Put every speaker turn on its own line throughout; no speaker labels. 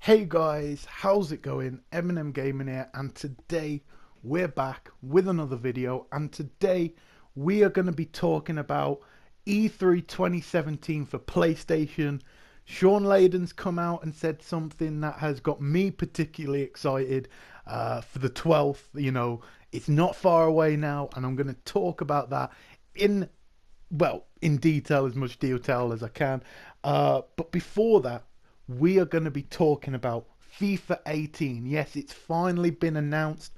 Hey guys, how's it going? Eminem Gaming here, and today we're back with another video, and today we are going to be talking about E3 2017 for PlayStation. Sean Layden's come out and said something that has got me particularly excited for the 12th. It's not far away now, and I'm going to talk about that in, in detail, as much detail as I can. But before that, we are going to be talking about FIFA 18. Yes, it's finally been announced.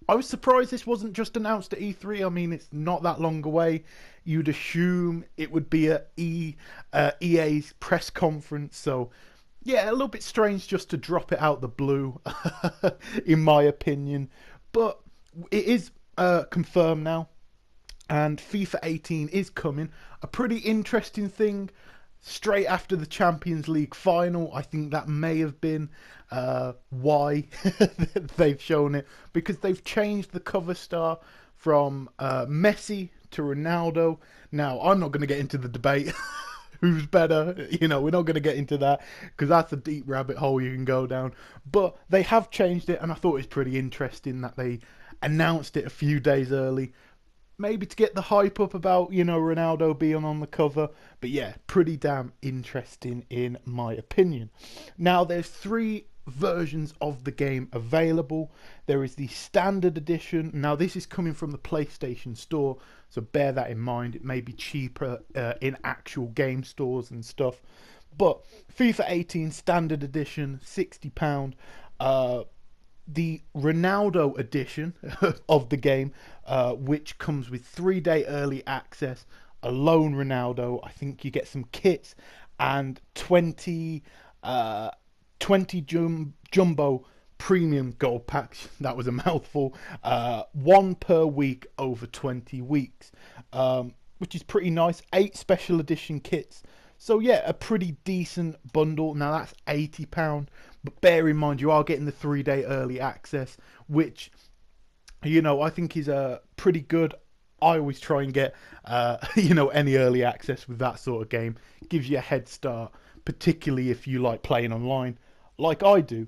I was surprised this wasn't just announced at E3. I mean, it's not that long away. You'd assume it would be at EA's press conference. So, yeah, a little bit strange just to drop it out the blue, in my opinion. But it is confirmed now, and FIFA 18 is coming. A pretty interesting thing. Straight after the Champions League final, I think that may have been why they've shown it, because they've changed the cover star from Messi to Ronaldo. Now, I'm not going to get into the debate who's better. We're not going to get into that because that's a deep rabbit hole you can go down. But they have changed it, and I thought it was pretty interesting that they announced it a few days early. Maybe to get the hype up about, Ronaldo being on the cover. But yeah, pretty damn interesting in my opinion. Now, there's three versions of the game available. There is the standard edition. Now, this is coming from the PlayStation Store, so bear that in mind. It may be cheaper in actual game stores and stuff. But FIFA 18 standard edition, £60. The Ronaldo edition of the game, which comes with 3-day early access, a lone Ronaldo. I think you get some kits and 20 jumbo premium gold packs. That was a mouthful. One per week over 20 weeks, which is pretty nice. 8 special edition kits. So yeah, a pretty decent bundle. Now that's £80. But bear in mind, you are getting the 3-day early access, which, I think is pretty good. I always try and get, any early access with that sort of game. It gives you a head start, particularly if you like playing online, like I do.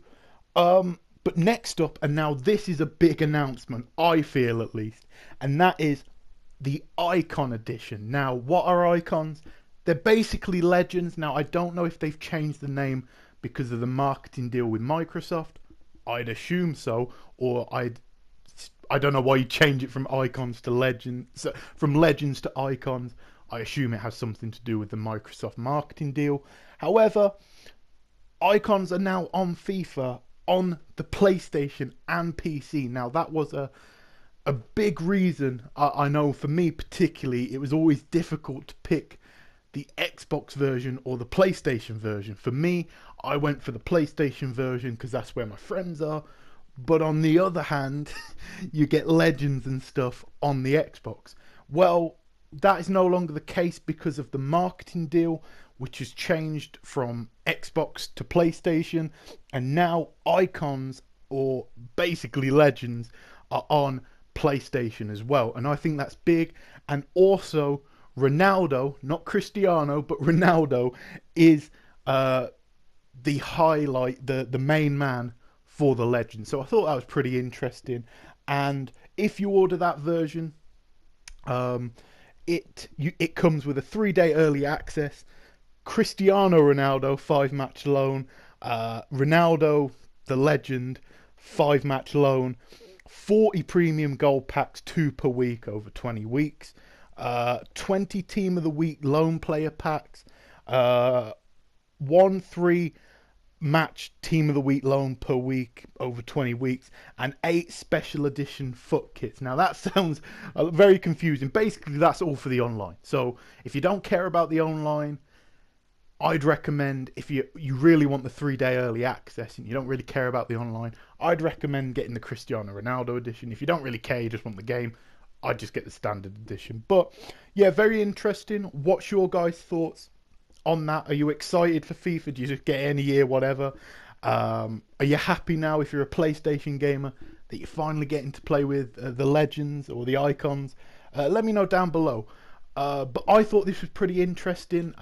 But next up, and now this is a big announcement, I feel at least, and that is the Icon Edition. Now, what are icons? They're basically legends. Now, I don't know if they've changed the name because of the marketing deal with Microsoft. I'd assume so, or I don't know why you change it from icons to legends, from legends to icons. I assume it has something to do with the Microsoft marketing deal. However, icons are now on FIFA on the PlayStation and PC. Now, that was a big reason. I know for me particularly, it was always difficult to pick the Xbox version or the PlayStation version. For me, I went for the PlayStation version because that's where my friends are. But on the other hand, you get legends and stuff on the Xbox. Well, that is no longer the case because of the marketing deal, which has changed from Xbox to PlayStation, and now icons, or basically legends, are on PlayStation as well. And I think that's big. And also, Ronaldo, not Cristiano, but Ronaldo is the highlight, the main man for the legend. So I thought that was pretty interesting. And if you order that version, it comes with a 3-day early access, Cristiano Ronaldo 5-match loan, Ronaldo the legend 5-match loan, 40 premium gold packs, 2 per week over 20 weeks. 20 team of the week lone player packs, 1 3-match team of the week loan per week over 20 weeks, and 8 special edition foot kits. Now that sounds very confusing. Basically, that's all for the online. So if you don't care about the online, I'd recommend, if you really want the 3-day early access and you don't really care about the online, I'd recommend getting the Cristiano Ronaldo edition. If you don't really care, you just want the game, I'd just get the standard edition. But yeah, very interesting. What's your guys' thoughts on that? Are you excited for FIFA? Do you just get any year, whatever? Are you happy now, if you're a PlayStation gamer, that you're finally getting to play with the legends or the icons? Let me know down below. But I thought this was pretty interesting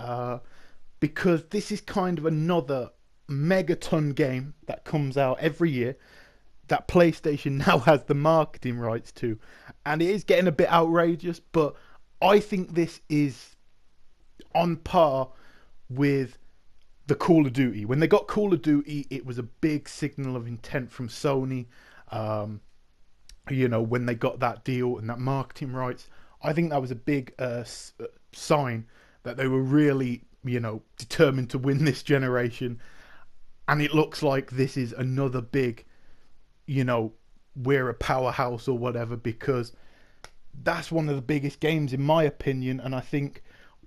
because this is kind of another megaton game that comes out every year that PlayStation now has the marketing rights to, and it is getting a bit outrageous, but I think this is on par with the Call of Duty. When they got Call of Duty, it was a big signal of intent from Sony. When they got that deal and that marketing rights, I think that was a big sign that they were really, determined to win this generation. And it looks like this is another big, we're a powerhouse or whatever, because that's one of the biggest games in my opinion. And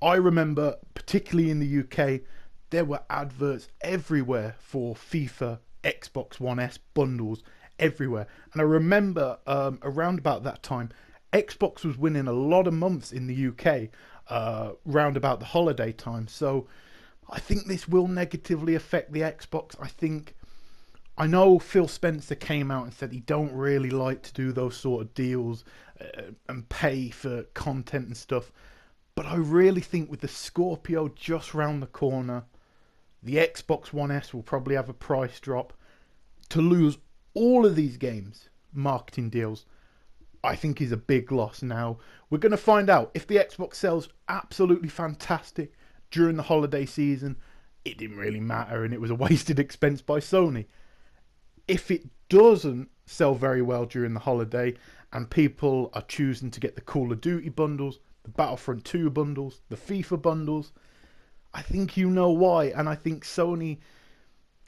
I remember, particularly in the UK, there were adverts everywhere for FIFA, Xbox One S bundles everywhere. And I remember around about that time, Xbox was winning a lot of months in the UK round about the holiday time. So I think this will negatively affect the Xbox. I know Phil Spencer came out and said he don't really like to do those sort of deals and pay for content and stuff. But I really think with the Scorpio just round the corner, the Xbox One S will probably have a price drop. To lose all of these games, marketing deals, I think is a big loss. Now, we're going to find out if the Xbox sells absolutely fantastic during the holiday season. It didn't really matter and it was a wasted expense by Sony. If it doesn't sell very well during the holiday and people are choosing to get the Call of Duty bundles, the Battlefront 2 bundles, the FIFA bundles, I think you know why. And I think Sony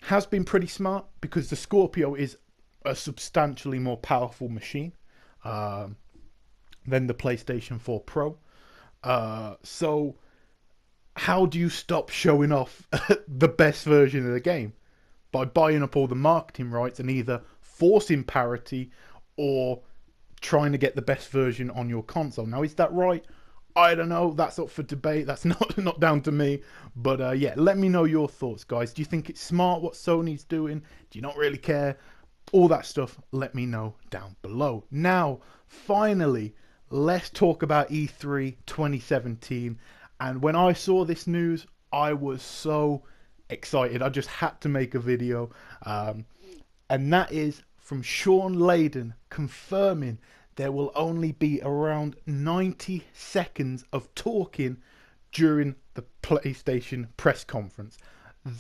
has been pretty smart, because the Scorpio is a substantially more powerful machine than the PlayStation 4 Pro. So how do you stop showing off the best version of the game? By buying up all the marketing rights and either forcing parity or trying to get the best version on your console. Now, is that right? I don't know. That's up for debate. That's not down to me. But yeah, let me know your thoughts, guys. Do you think it's smart what Sony's doing? Do you not really care? All that stuff, let me know down below. Now, finally, let's talk about E3 2017. And when I saw this news, I was so excited. I just had to make a video. And that is from Sean Layden confirming there will only be around 90 seconds of talking during the PlayStation press conference.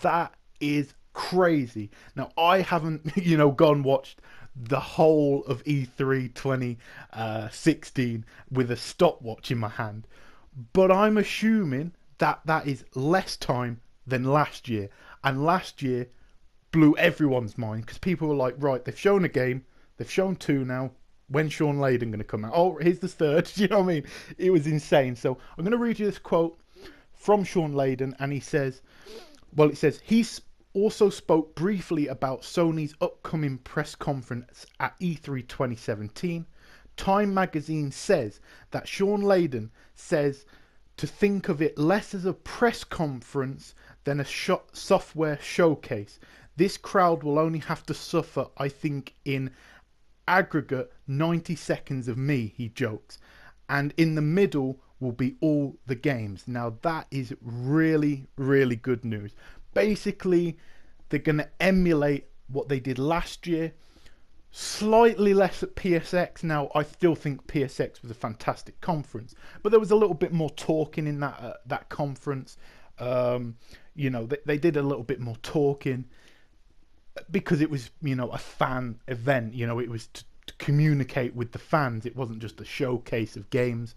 That is crazy. Now, I haven't, gone watched the whole of E3 2016 with a stopwatch in my hand, but I'm assuming that that is less time than last year. And last year blew everyone's mind, because people were like, right, they've shown a game, they've shown two now, when's Sean Layden going to come out? Oh, here's the third. Do you know what I mean? It was insane. So I'm going to read you this quote from Sean Layden, and he says, well, it says, he also spoke briefly about Sony's upcoming press conference at E3 2017. Time magazine says that Sean Layden says to think of it less as a press conference than a software showcase. This crowd will only have to suffer, I think, in aggregate 90 seconds of me, he jokes. And in the middle will be all the games. Now that is really, really good news. Basically, they're going to emulate what they did last year. Slightly less at PSX. Now, I still think PSX was a fantastic conference, but there was a little bit more talking in that conference. They did a little bit more talking because it was, a fan event. It was to communicate with the fans. It wasn't just a showcase of games.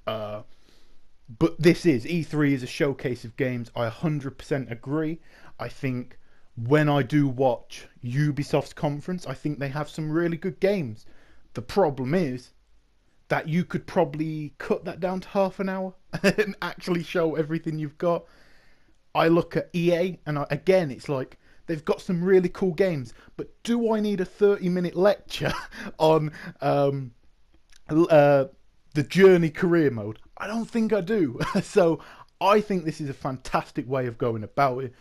But this is, E3 is a showcase of games. I 100% agree. I think when I do watch Ubisoft's conference, I think they have some really good games. The problem is that you could probably cut that down to half an hour and actually show everything you've got. I look at EA and again, it's like they've got some really cool games, but do I need a 30-minute lecture on the Journey career mode? I don't think I do. So I think this is a fantastic way of going about it.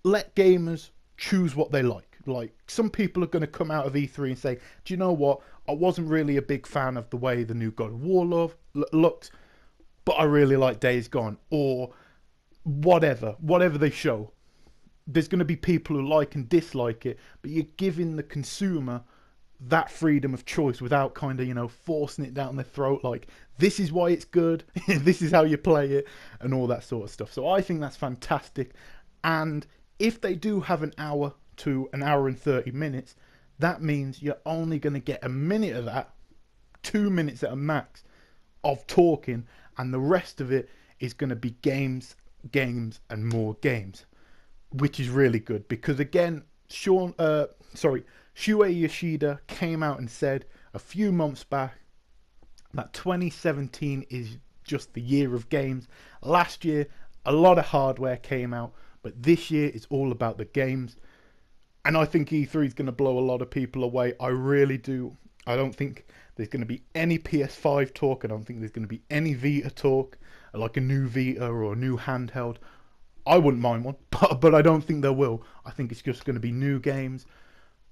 Let gamers choose what they like. Like, some people are going to come out of E3 and say, do you know what? I wasn't really a big fan of the way the new God of War looked, but I really like Days Gone, or whatever they show. there's going to be people who like and dislike it, but you're giving the consumer that freedom of choice without kind of, forcing it down their throat like, this is why it's good, this is how you play it, and all that sort of stuff. So I think that's fantastic. And if they do have an hour to an hour and 30 minutes, that means you're only going to get a minute of that, 2 minutes at a max, of talking, and the rest of it is going to be games, and more games, which is really good because, again, Shuei Yoshida came out and said a few months back that 2017 is just the year of games. Last year, a lot of hardware came out, but this year it's all about the games. And I think E3 is going to blow a lot of people away. I really do. I don't think there's going to be any PS5 talk. I don't think there's going to be any Vita talk, like a new Vita or a new handheld. I wouldn't mind one, but I don't think there will. I think it's just going to be new games.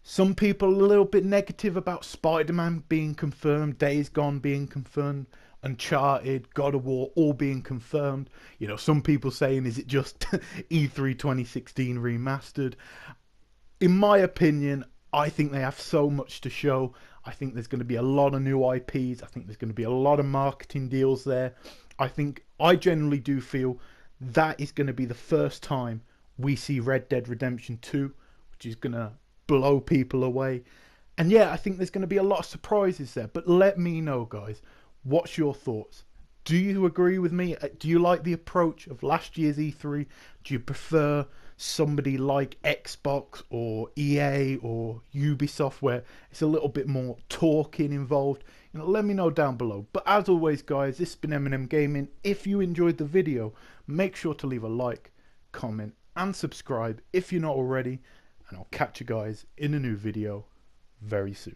Some people are a little bit negative about Spider-Man being confirmed, Days Gone being confirmed, Uncharted, God of War all being confirmed. Some people saying, is it just E3 2016 remastered? In my opinion, I think they have so much to show. I think there's going to be a lot of new IPs. I think there's going to be a lot of marketing deals there. I generally do feel that is going to be the first time we see Red Dead Redemption 2, which is going to blow people away. And yeah, I think there's going to be a lot of surprises there. But let me know, guys, what's your thoughts? Do you agree with me? Do you like the approach of last year's E3? Do you prefer somebody like Xbox or EA or Ubisoft where it's a little bit more talking involved? Let me know down below. But as always, guys, this has been M&M Gaming. If you enjoyed the video, make sure to leave a like, comment and subscribe if you're not already. And I'll catch you guys in a new video very soon.